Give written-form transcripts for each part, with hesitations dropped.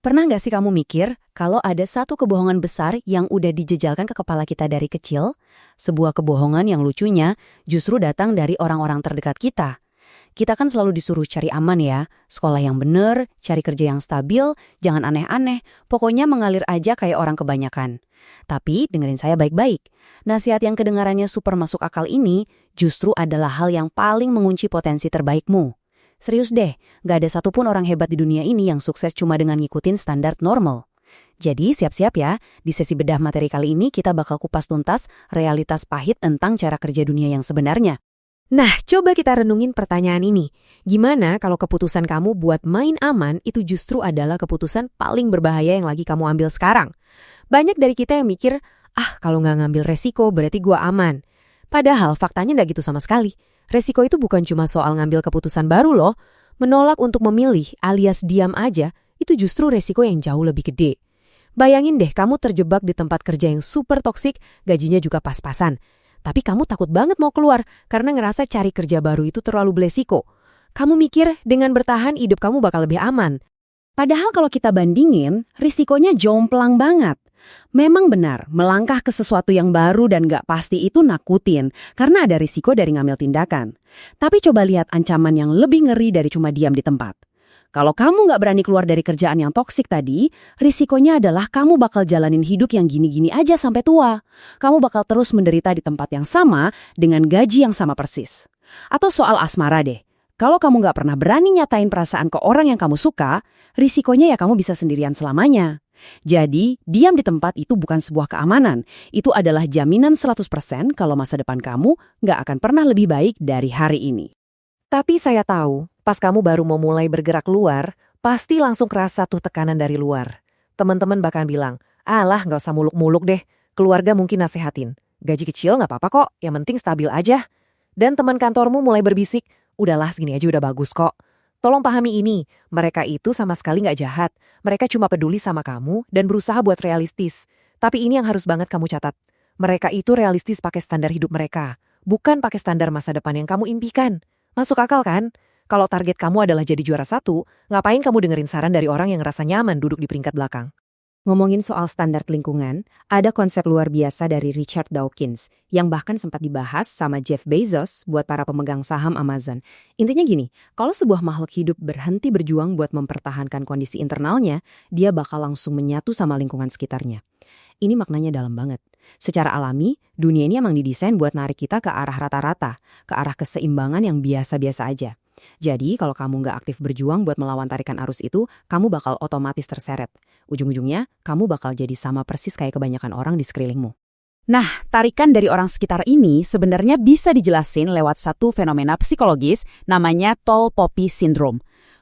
Pernah nggak sih kamu mikir kalau ada satu kebohongan besar yang udah dijejalkan ke kepala kita dari kecil? Sebuah kebohongan yang lucunya justru datang dari orang-orang terdekat kita. Kita kan selalu disuruh cari aman ya, sekolah yang bener, cari kerja yang stabil, jangan aneh-aneh, pokoknya mengalir aja kayak orang kebanyakan. Tapi dengerin saya baik-baik, nasihat yang kedengarannya super masuk akal ini justru adalah hal yang paling mengunci potensi terbaikmu. Serius deh, gak ada satupun orang hebat di dunia ini yang sukses cuma dengan ngikutin standar normal. Jadi siap-siap ya, di sesi bedah materi kali ini kita bakal kupas tuntas realitas pahit tentang cara kerja dunia yang sebenarnya. Nah, coba kita renungin pertanyaan ini. Gimana kalau keputusan kamu buat main aman itu justru adalah keputusan paling berbahaya yang lagi kamu ambil sekarang? Banyak dari kita yang mikir, kalau nggak ngambil resiko berarti gua aman. Padahal faktanya nggak gitu sama sekali. Resiko itu bukan cuma soal ngambil keputusan baru loh. Menolak untuk memilih alias diam aja, itu justru resiko yang jauh lebih gede. Bayangin deh kamu terjebak di tempat kerja yang super toksik, gajinya juga pas-pasan. Tapi kamu takut banget mau keluar karena ngerasa cari kerja baru itu terlalu beresiko. Kamu mikir dengan bertahan hidup kamu bakal lebih aman. Padahal kalau kita bandingin, risikonya jomplang banget. Memang benar, melangkah ke sesuatu yang baru dan gak pasti itu nakutin, karena ada risiko dari ngambil tindakan. Tapi coba lihat ancaman yang lebih ngeri dari cuma diam di tempat. Kalau kamu gak berani keluar dari kerjaan yang toksik tadi, risikonya adalah kamu bakal jalanin hidup yang gini-gini aja sampai tua. Kamu bakal terus menderita di tempat yang sama dengan gaji yang sama persis. Atau soal asmara deh. Kalau kamu gak pernah berani nyatain perasaan ke orang yang kamu suka, risikonya ya kamu bisa sendirian selamanya. Jadi, diam di tempat itu bukan sebuah keamanan. Itu adalah jaminan 100% kalau masa depan kamu nggak akan pernah lebih baik dari hari ini. Tapi saya tahu, pas kamu baru mau mulai bergerak keluar, pasti langsung kerasa tuh tekanan dari luar. Teman-teman bahkan bilang, alah nggak usah muluk-muluk deh, keluarga mungkin nasehatin. Gaji kecil nggak apa-apa kok, yang penting stabil aja. Dan teman kantormu mulai berbisik, udahlah segini aja udah bagus kok. Tolong pahami ini, mereka itu sama sekali nggak jahat. Mereka cuma peduli sama kamu dan berusaha buat realistis. Tapi ini yang harus banget kamu catat. Mereka itu realistis pakai standar hidup mereka, bukan pakai standar masa depan yang kamu impikan. Masuk akal kan? Kalau target kamu adalah jadi juara satu, ngapain kamu dengerin saran dari orang yang ngerasa nyaman duduk di peringkat belakang? Ngomongin soal standar lingkungan, ada konsep luar biasa dari Richard Dawkins yang bahkan sempat dibahas sama Jeff Bezos buat para pemegang saham Amazon. Intinya gini, kalau sebuah makhluk hidup berhenti berjuang buat mempertahankan kondisi internalnya, dia bakal langsung menyatu sama lingkungan sekitarnya. Ini maknanya dalam banget. Secara alami, dunia ini emang didesain buat narik kita ke arah rata-rata, ke arah keseimbangan yang biasa-biasa aja. Jadi, kalau kamu nggak aktif berjuang buat melawan tarikan arus itu, kamu bakal otomatis terseret. Ujung-ujungnya, kamu bakal jadi sama persis kayak kebanyakan orang di sekelilingmu. Nah, tarikan dari orang sekitar ini sebenarnya bisa dijelasin lewat satu fenomena psikologis namanya tall poppy syndrome.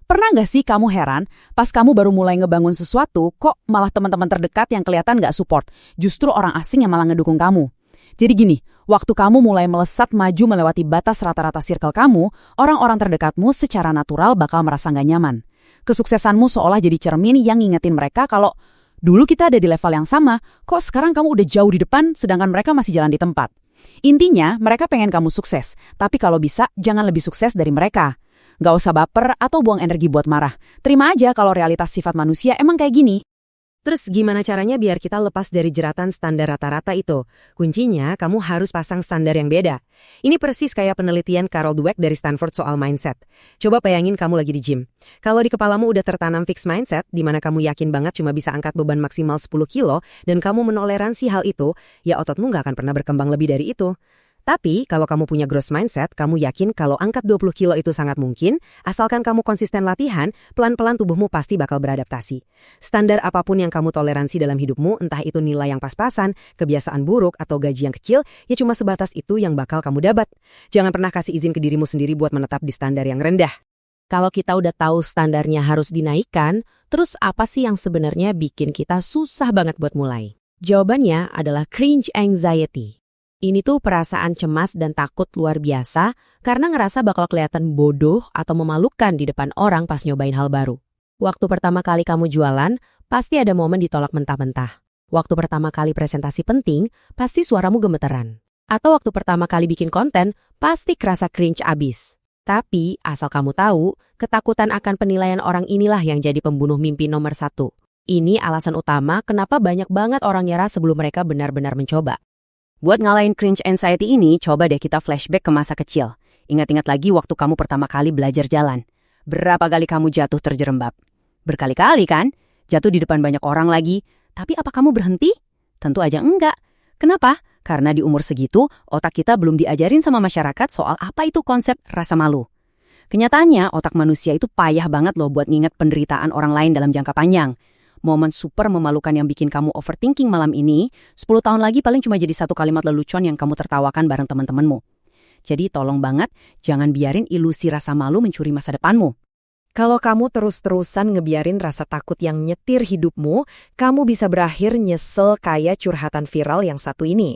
Pernah nggak sih kamu heran, pas kamu baru mulai ngebangun sesuatu, kok malah teman-teman terdekat yang kelihatan nggak support, justru orang asing yang malah ngedukung kamu? Jadi gini, waktu kamu mulai melesat maju melewati batas rata-rata circle kamu, orang-orang terdekatmu secara natural bakal merasa nggak nyaman. Kesuksesanmu seolah jadi cermin yang ngingetin mereka kalau dulu kita ada di level yang sama, kok sekarang kamu udah jauh di depan sedangkan mereka masih jalan di tempat. Intinya, mereka pengen kamu sukses, tapi kalau bisa jangan lebih sukses dari mereka. Nggak usah baper atau buang energi buat marah. Terima aja kalau realitas sifat manusia emang kayak gini. Terus gimana caranya biar kita lepas dari jeratan standar rata-rata itu? Kuncinya, kamu harus pasang standar yang beda. Ini persis kayak penelitian Carol Dweck dari Stanford soal mindset. Coba bayangin kamu lagi di gym. Kalau di kepalamu udah tertanam fixed mindset, di mana kamu yakin banget cuma bisa angkat beban maksimal 10 kilo, dan kamu menoleransi hal itu, ya ototmu nggak akan pernah berkembang lebih dari itu. Tapi, kalau kamu punya growth mindset, kamu yakin kalau angkat 20 kilo itu sangat mungkin, asalkan kamu konsisten latihan, pelan-pelan tubuhmu pasti bakal beradaptasi. Standar apapun yang kamu toleransi dalam hidupmu, entah itu nilai yang pas-pasan, kebiasaan buruk, atau gaji yang kecil, ya cuma sebatas itu yang bakal kamu dapat. Jangan pernah kasih izin ke dirimu sendiri buat menetap di standar yang rendah. Kalau kita udah tahu standarnya harus dinaikkan, terus apa sih yang sebenarnya bikin kita susah banget buat mulai? Jawabannya adalah cringe anxiety. Ini tuh perasaan cemas dan takut luar biasa karena ngerasa bakal kelihatan bodoh atau memalukan di depan orang pas nyobain hal baru. Waktu pertama kali kamu jualan, pasti ada momen ditolak mentah-mentah. Waktu pertama kali presentasi penting, pasti suaramu gemeteran. Atau waktu pertama kali bikin konten, pasti kerasa cringe abis. Tapi, asal kamu tahu, ketakutan akan penilaian orang inilah yang jadi pembunuh mimpi nomor 1. Ini alasan utama kenapa banyak banget orang nyerah sebelum mereka benar-benar mencoba. Buat ngalahin cringe anxiety ini, coba deh kita flashback ke masa kecil. Ingat-ingat lagi waktu kamu pertama kali belajar jalan. Berapa kali kamu jatuh terjerembab? Berkali-kali kan? Jatuh di depan banyak orang lagi. Tapi apa kamu berhenti? Tentu aja enggak. Kenapa? Karena di umur segitu, otak kita belum diajarin sama masyarakat soal apa itu konsep rasa malu. Kenyataannya, otak manusia itu payah banget loh buat nginget penderitaan orang lain dalam jangka panjang. Momen super memalukan yang bikin kamu overthinking malam ini, 10 tahun lagi paling cuma jadi satu kalimat lelucon yang kamu tertawakan bareng teman-temanmu. Jadi tolong banget, jangan biarin ilusi rasa malu mencuri masa depanmu. Kalau kamu terus-terusan ngebiarin rasa takut yang nyetir hidupmu, kamu bisa berakhir nyesel kayak curhatan viral yang satu ini.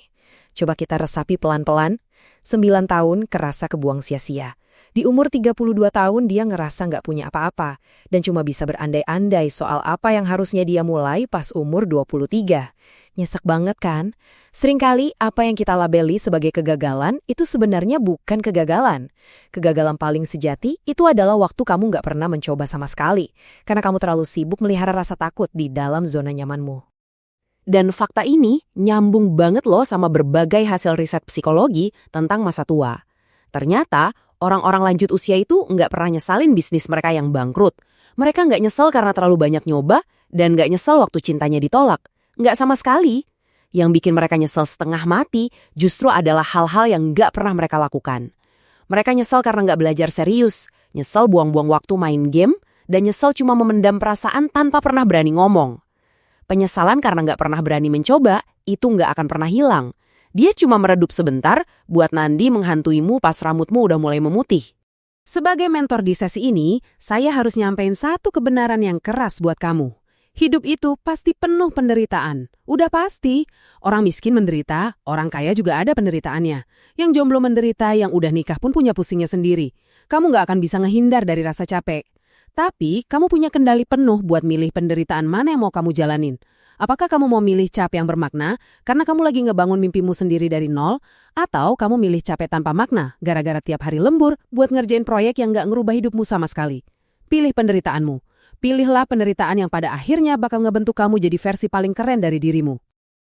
Coba kita resapi pelan-pelan. 9 tahun kerasa kebuang sia-sia. Di umur 32 tahun dia ngerasa nggak punya apa-apa dan cuma bisa berandai-andai soal apa yang harusnya dia mulai pas umur 23. Nyesek banget kan? Seringkali apa yang kita labeli sebagai kegagalan itu sebenarnya bukan kegagalan. Kegagalan paling sejati itu adalah waktu kamu nggak pernah mencoba sama sekali karena kamu terlalu sibuk melihara rasa takut di dalam zona nyamanmu. Dan fakta ini nyambung banget loh sama berbagai hasil riset psikologi tentang masa tua. Ternyata, orang-orang lanjut usia itu nggak pernah nyesalin bisnis mereka yang bangkrut. Mereka nggak nyesel karena terlalu banyak nyoba dan nggak nyesel waktu cintanya ditolak. Nggak sama sekali. Yang bikin mereka nyesel setengah mati justru adalah hal-hal yang nggak pernah mereka lakukan. Mereka nyesel karena nggak belajar serius, nyesel buang-buang waktu main game, dan nyesel cuma memendam perasaan tanpa pernah berani ngomong. Penyesalan karena nggak pernah berani mencoba, itu nggak akan pernah hilang. Dia cuma meredup sebentar buat nandi menghantuimu pas rambutmu udah mulai memutih. Sebagai mentor di sesi ini, saya harus nyampein satu kebenaran yang keras buat kamu. Hidup itu pasti penuh penderitaan. Udah pasti. Orang miskin menderita, orang kaya juga ada penderitaannya. Yang jomblo menderita, yang udah nikah pun punya pusingnya sendiri. Kamu nggak akan bisa ngehindar dari rasa capek. Tapi, kamu punya kendali penuh buat milih penderitaan mana yang mau kamu jalanin. Apakah kamu mau milih capek yang bermakna karena kamu lagi ngebangun mimpimu sendiri dari nol? Atau kamu milih capek tanpa makna gara-gara tiap hari lembur buat ngerjain proyek yang nggak ngerubah hidupmu sama sekali? Pilih penderitaanmu. Pilihlah penderitaan yang pada akhirnya bakal ngebentuk kamu jadi versi paling keren dari dirimu.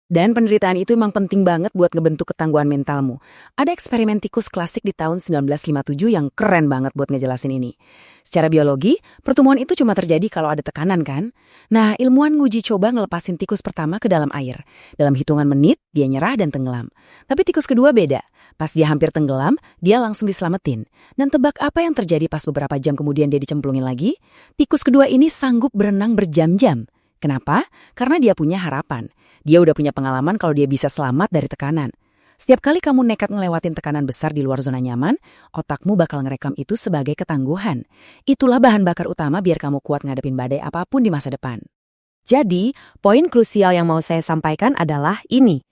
Dan penderitaan itu emang penting banget buat ngebentuk ketangguhan mentalmu. Ada eksperimen tikus klasik di tahun 1957 yang keren banget buat ngejelasin ini. Secara biologi, pertumbuhan itu cuma terjadi kalau ada tekanan kan? Nah, ilmuwan nguji coba ngelepasin tikus pertama ke dalam air. Dalam hitungan menit, dia nyerah dan tenggelam. Tapi tikus kedua beda. Pas dia hampir tenggelam, dia langsung diselamatin. Dan tebak apa yang terjadi pas beberapa jam kemudian dia dicemplungin lagi? Tikus kedua ini sanggup berenang berjam-jam. Kenapa? Karena dia punya harapan. Dia udah punya pengalaman kalau dia bisa selamat dari tekanan. Setiap kali kamu nekat ngelewatin tekanan besar di luar zona nyaman, otakmu bakal ngerekam itu sebagai ketangguhan. Itulah bahan bakar utama biar kamu kuat ngadepin badai apapun di masa depan. Jadi, poin krusial yang mau saya sampaikan adalah ini.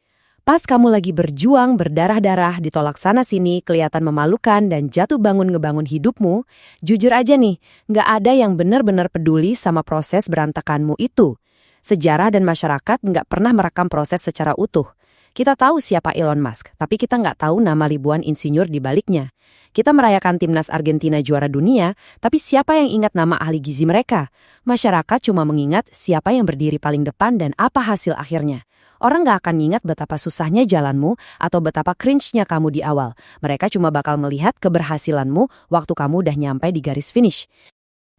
Pas kamu lagi berjuang, berdarah-darah, ditolak sana-sini, kelihatan memalukan, dan jatuh bangun ngebangun hidupmu, jujur aja nih, nggak ada yang benar-benar peduli sama proses berantakanmu itu. Sejarah dan masyarakat nggak pernah merekam proses secara utuh. Kita tahu siapa Elon Musk, tapi kita nggak tahu nama ribuan insinyur di baliknya. Kita merayakan timnas Argentina juara dunia, tapi siapa yang ingat nama ahli gizi mereka? Masyarakat cuma mengingat siapa yang berdiri paling depan dan apa hasil akhirnya. Orang nggak akan ingat betapa susahnya jalanmu atau betapa cringe-nya kamu di awal. Mereka cuma bakal melihat keberhasilanmu waktu kamu udah nyampe di garis finish.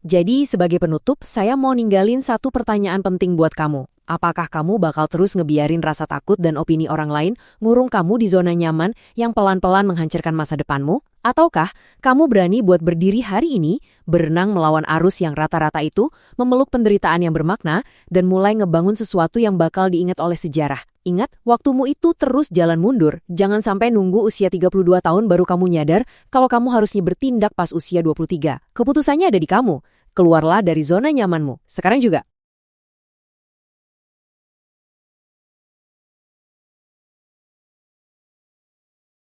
Jadi sebagai penutup, saya mau ninggalin satu pertanyaan penting buat kamu. Apakah kamu bakal terus ngebiarin rasa takut dan opini orang lain ngurung kamu di zona nyaman yang pelan-pelan menghancurkan masa depanmu? Ataukah kamu berani buat berdiri hari ini, berenang melawan arus yang rata-rata itu, memeluk penderitaan yang bermakna, dan mulai ngebangun sesuatu yang bakal diingat oleh sejarah? Ingat, waktumu itu terus jalan mundur. Jangan sampai nunggu usia 32 tahun baru kamu nyadar kalau kamu harusnya bertindak pas usia 23. Keputusannya ada di kamu. Keluarlah dari zona nyamanmu. Sekarang juga.